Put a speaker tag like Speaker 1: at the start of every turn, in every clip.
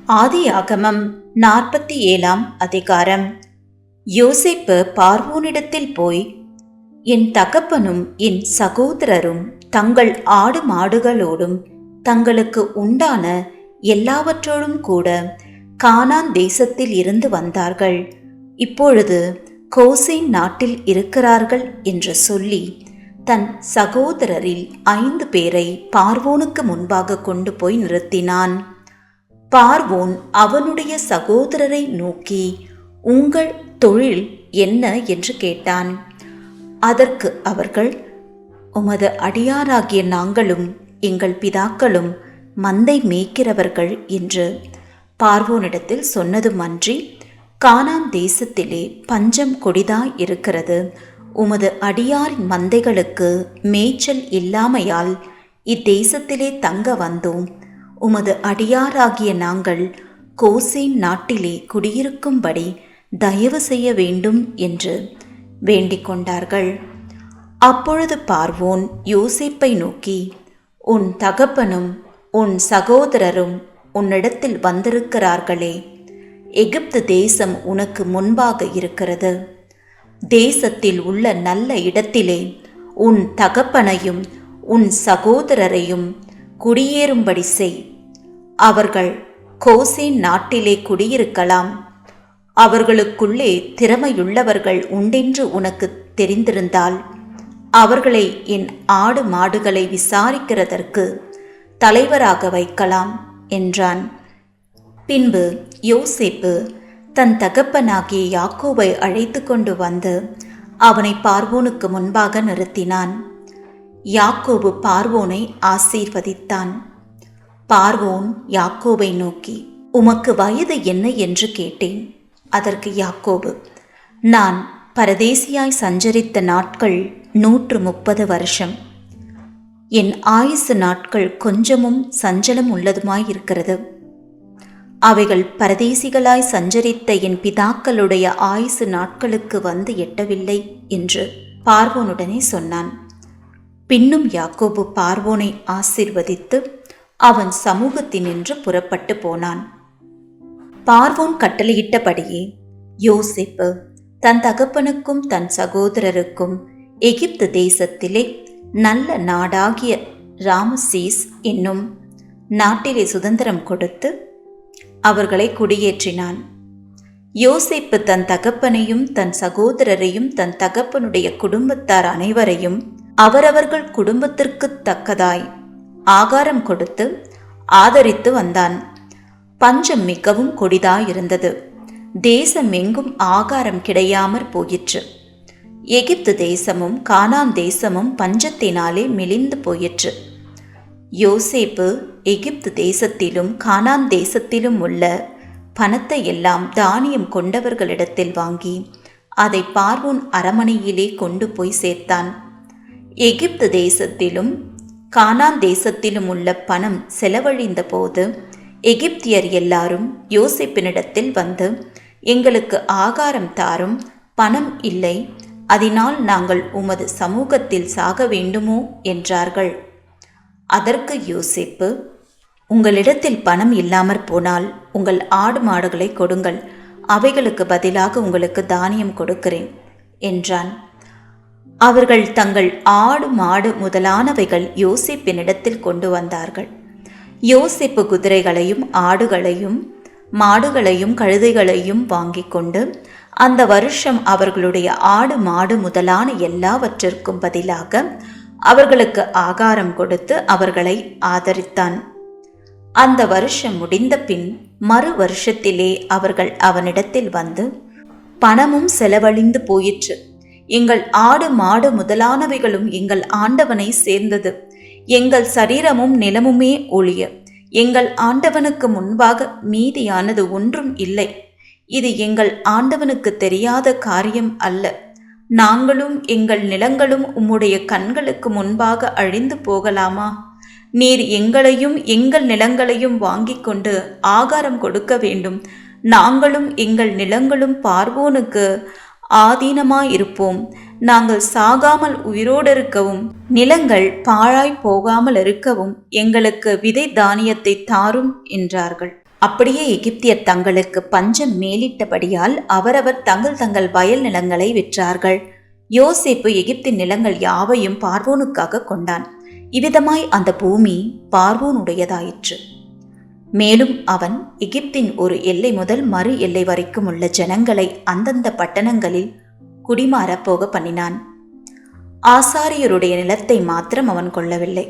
Speaker 1: ஆதியாகமம் 47ஆம் அதிகாரம். யோசேப்பு பார்வோனிடத்தில் போய், என் தகப்பனும் என் சகோதரரும் தங்கள் ஆடு மாடுகளோடும் தங்களுக்கு உண்டான எல்லாவற்றோடும் கூட கானான் தேசத்தில் இருந்து வந்தார்கள். இப்பொழுது கோசேன் நாட்டில் இருக்கிறார்கள் என்று சொல்லி தன் சகோதரரில் 5 பேரை பார்வோனுக்கு முன்பாக கொண்டு போய் நிறுத்தினான். பார்வோன் அவனுடைய சகோதரரை நோக்கி, உங்கள் தொழில் என்ன என்று கேட்டான். அதற்கு அவர்கள், உமது அடியாராகிய நாங்களும் எங்கள் பிதாக்களும் மந்தை மேய்க்கிறவர்கள் என்று பார்வோனிடத்தில் சொன்னதுமன்றி, கானான் தேசத்திலே பஞ்சம் கொடிதாய் இருக்கிறது. உமது அடியாரின் மந்தைகளுக்கு மேய்ச்சல் இல்லாமையால் இத்தேசத்திலே தங்க வந்தோம். உமது அடியாராகிய நாங்கள் கோசேன் நாட்டிலே குடியிருக்கும்படி தயவு செய்ய வேண்டும் என்று வேண்டிக் கொண்டார்கள். அப்பொழுது பார்வோன் யோசேப்பை நோக்கி, உன் தகப்பனும் உன் சகோதரரும் உன்னிடத்தில் வந்திருக்கிறார்களே, எகிப்து தேசம் உனக்கு முன்பாக இருக்கிறது. தேசத்தில் உள்ள நல்ல இடத்திலே உன் தகப்பனையும் உன் சகோதரரையும் குடியேறும்படி செய். அவர்கள் கோசேன் நாட்டிலே குடியிருக்கலாம். அவர்களுக்குள்ளே திறமையுள்ளவர்கள் உண்டென்று உனக்கு தெரிந்திருந்தால் அவர்களை என் ஆடு மாடுகளை விசாரிக்கிறதற்கு தலைவராக வைக்கலாம் என்றான். பின்பு யோசேப்பு தன் தகப்பனாகிய யாக்கோபை அழைத்து கொண்டு வந்து அவனை பார்வோனுக்கு முன்பாக நிறுத்தினான். யாக்கோபு பார்வோனை ஆசீர்வதித்தான். பார்வோன் யாக்கோபை நோக்கி, உமக்கு வயது என்ன என்று கேட்டேன். அதற்கு யாக்கோபு, நான் பரதேசியாய் சஞ்சரித்த நாட்கள் 130 வருஷம். என் ஆயுசு நாட்கள் கொஞ்சமும் சஞ்சலம் உள்ளதுமாயிருக்கிறது. அவைகள் பரதேசிகளாய் சஞ்சரித்த என் பிதாக்களுடைய ஆயுசு நாட்களுக்கு வந்து எட்டவில்லை என்று பார்வோனுடனே சொன்னான். பின்னும் யாக்கோபு பார்வோனை ஆசீர்வதித்து அவன் சமூகத்தினின்று புறப்பட்டு போனான். பார்வோன் கட்டளையிட்டபடியே யோசேப்பு தன் தகப்பனுக்கும் தன் சகோதரருக்கும் எகிப்து தேசத்திலே நல்ல நாடாகிய ராமசீஸ் என்னும் நாட்டிலே சுதந்திரம் கொடுத்து அவர்களை குடியேற்றினான். யோசேப்பு தன் தகப்பனையும் தன் சகோதரரையும் தன் தகப்பனுடைய குடும்பத்தார் அனைவரையும் அவரவர்கள் குடும்பத்திற்கு தக்கதாய் ஆகாரம் கொடுத்து ஆதரித்து வந்தான். பஞ்சம் மிகவும் கொடிதாயிருந்தது. தேசம் எங்கும் ஆகாரம் கிடையாமற் போயிற்று. எகிப்து தேசமும் கானான் தேசமும் பஞ்சத்தினாலே மெலிந்து போயிற்று. யோசேப்பு எகிப்து தேசத்திலும் கானான் தேசத்திலும் உள்ள பணத்தை எல்லாம் தானியம் கொண்டவர்களிடத்தில் வாங்கி அதை பார்வோன் அரமனையிலே கொண்டு போய் சேர்த்தான். எகிப்து தேசத்திலும் கானான் தேசத்திலும் உள்ள பணம் செலவழிந்த போது எகிப்தியர் எல்லாரும் யோசேப்பினிடத்தில் வந்து, எங்களுக்கு ஆகாரம் தாரும், பணம் இல்லை, அதனால் நாங்கள் உமது சமூகத்தில் சாக வேண்டுமோ என்றார்கள். அதற்கு யோசேப்பு, உங்களிடத்தில் பணம் இல்லாமற் போனால் உங்கள் ஆடு மாடுகளை கொடுங்கள், அவைகளுக்கு பதிலாக உங்களுக்கு தானியம் கொடுக்கிறேன் என்றான். அவர்கள் தங்கள் ஆடு மாடு முதலானவைகள் யோசேப்பினிடத்தில் கொண்டு வந்தார்கள். யோசேப்பு குதிரைகளையும் ஆடுகளையும் மாடுகளையும் கழுதைகளையும் வாங்கி கொண்டு அந்த வருஷம் அவர்களுடைய ஆடு மாடு முதலான எல்லாவற்றிற்கும் பதிலாக அவர்களுக்கு ஆகாரம் கொடுத்து அவர்களை ஆதரித்தான். அந்த வருஷம் முடிந்த பின் மறு வருஷத்திலே அவர்கள் அவனிடத்தில் வந்து, பணமும் செலவழிந்து போயிற்று. எங்கள் ஆடு மாடு முதலானவைகளும் எங்கள் ஆண்டவனை சேர்ந்தது. எங்கள் சரீரமும் நிலமுமே ஒழிய எங்கள் ஆண்டவனுக்கு முன்பாக மீதியானது ஒன்றும் இல்லை. இது எங்கள் ஆண்டவனுக்கு தெரியாத காரியம் அல்ல. நாங்களும் எங்கள் நிலங்களும் உம்முடைய கண்களுக்கு முன்பாக அழிந்து போகலாமா? நீர் எங்களையும் எங்கள் நிலங்களையும் வாங்கி கொண்டு ஆகாரம் கொடுக்க வேண்டும். நாங்களும் எங்கள் நிலங்களும் பார்வோனுக்கு ஆதீனமாயிருப்போம். நாங்கள் சாகாமல் உயிரோடு இருக்கவும் நிலங்கள் பாழாய் போகாமல் இருக்கவும் எங்களுக்கு விதை தானியத்தை தாரும் என்றார்கள். அப்படியே எகிப்தியர் தங்களுக்கு பஞ்சம் மேலிட்டபடியால் அவரவர் தங்கள் வயல் நிலங்களை விற்றார்கள். யோசேப்பு எகிப்தின் நிலங்கள் யாவையும் பார்வோனுக்காக கொண்டான். இவ்விதமாய் அந்த பூமி பார்வோனுடையதாயிற்று. மேலும் அவன் எகிப்தின் ஒரு எல்லை முதல் மறு எல்லை வரைக்கும் உள்ள ஜனங்களை அந்தந்த பட்டணங்களில் குடிமாற போக பண்ணினான். ஆசாரியருடைய நிலத்தை மாத்திரம் அவன் கொள்ளவில்லை.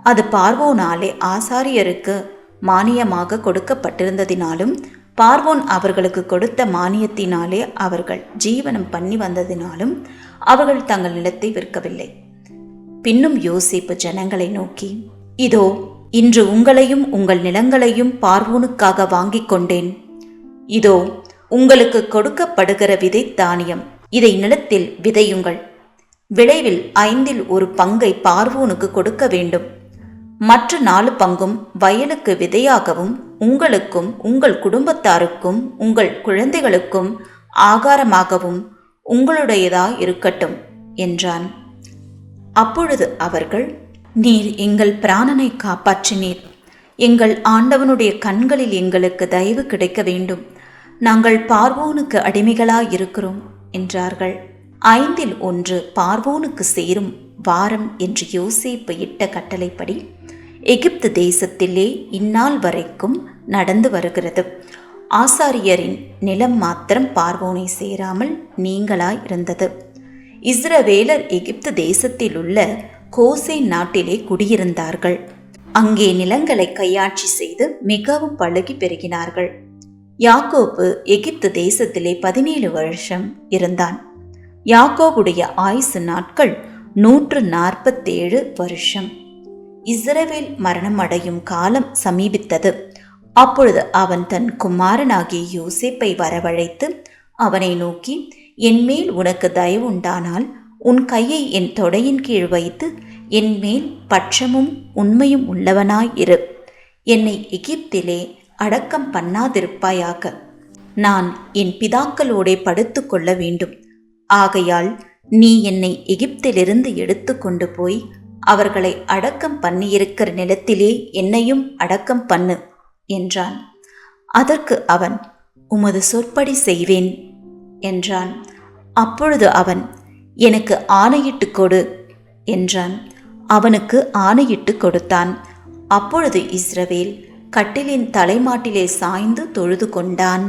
Speaker 1: அது பார்வோனாலே ஆசாரியருக்கு மானியமாக கொடுக்கப்பட்டிருந்ததினாலும் பார்வோன் அவர்களுக்கு கொடுத்த மானியத்தினாலே அவர்கள் ஜீவனம் பண்ணி வந்ததினாலும் அவர்கள் தங்கள் நிலத்தை விற்கவில்லை. பின்னும் யோசேப்பு ஜனங்களை நோக்கி, இதோ இன்று உங்களையும் உங்கள் நிலங்களையும் பார்வோனுக்காக வாங்கிக் கொண்டேன். இதோ உங்களுக்கு கொடுக்கப்படுகிற விதை தானியம், இதை நிலத்தில் விதையுங்கள். விளைவில் 1/5 பார்வோனுக்கு கொடுக்க வேண்டும். மற்ற 4 பங்கும் வயலுக்கு விதையாகவும் உங்களுக்கும் உங்கள் குடும்பத்தாருக்கும் உங்கள் குழந்தைகளுக்கும் ஆகாரமாகவும் உங்களுடையதாய் இருக்கட்டும் என்றான். அப்பொழுது அவர்கள், நீர் எங்கள் பிராணனை காப்பாற்றினீர். எங்கள் ஆண்டவனுடைய கண்களில் எங்களுக்கு தயவு கிடைக்க வேண்டும். நாங்கள் பார்வோனுக்கு அடிமைகளாயிருக்கிறோம் என்றார்கள். 1/5 பார்வோனுக்கு சேரும் வாரம் என்று யோசேப்பு இட்ட கட்டளைப்படி எகிப்து தேசத்திலே இந்நாள் வரைக்கும் நடந்து வருகிறது. ஆசாரியரின் நிலம் மாத்திரம் பார்வோனை சேராமல் நீங்களாய் இருந்தது. இஸ்ரவேலர் எகிப்து தேசத்தில் உள்ள கோசேன் நாட்டிலே குடியிருந்தார்கள். அங்கே நிலங்களை கையாட்சி செய்து மிகவும் பழுகி பெருகினார்கள். யாக்கோபு எகிப்து தேசத்திலே 17 வருஷம் இருந்தான். யாக்கோபுடைய ஆயுசு நாட்கள் 147 வருஷம். இஸ்ரவேல் மரணம் அடையும் காலம் சமீபித்தது. அப்பொழுது அவன் தன் குமாரனாகிய யோசேப்பை வரவழைத்து அவனை நோக்கி, என்மேல் உனக்கு தயவு உண்டானால் உன் கையை என் தொடையின் கீழ் வைத்து என்மேல் பட்சமும் உண்மையும் உள்ளவனாய் இரு. என்னை எகிப்திலே அடக்கம் பண்ணாதிருப்பாயாக. நான் என் பிதாக்களோடே படுத்து கொள்ள வேண்டும். ஆகையால் நீ என்னை எகிப்திலிருந்து எடுத்து கொண்டு போய் அவர்களை அடக்கம் பண்ணியிருக்கிற நிலத்திலே என்னையும் அடக்கம் பண்ணு என்றான். அதற்கு அவன், உமது சொற்படி செய்வேன் என்றான். அப்பொழுது அவன், எனக்கு ஆணையிட்டு கொடு என்றான். அவனுக்கு ஆணையிட்டு கொடுத்தான். அப்பொழுது இஸ்ரவேல் கட்டிலின் தலைமாட்டிலே சாய்ந்து தொழுது கொண்டான்.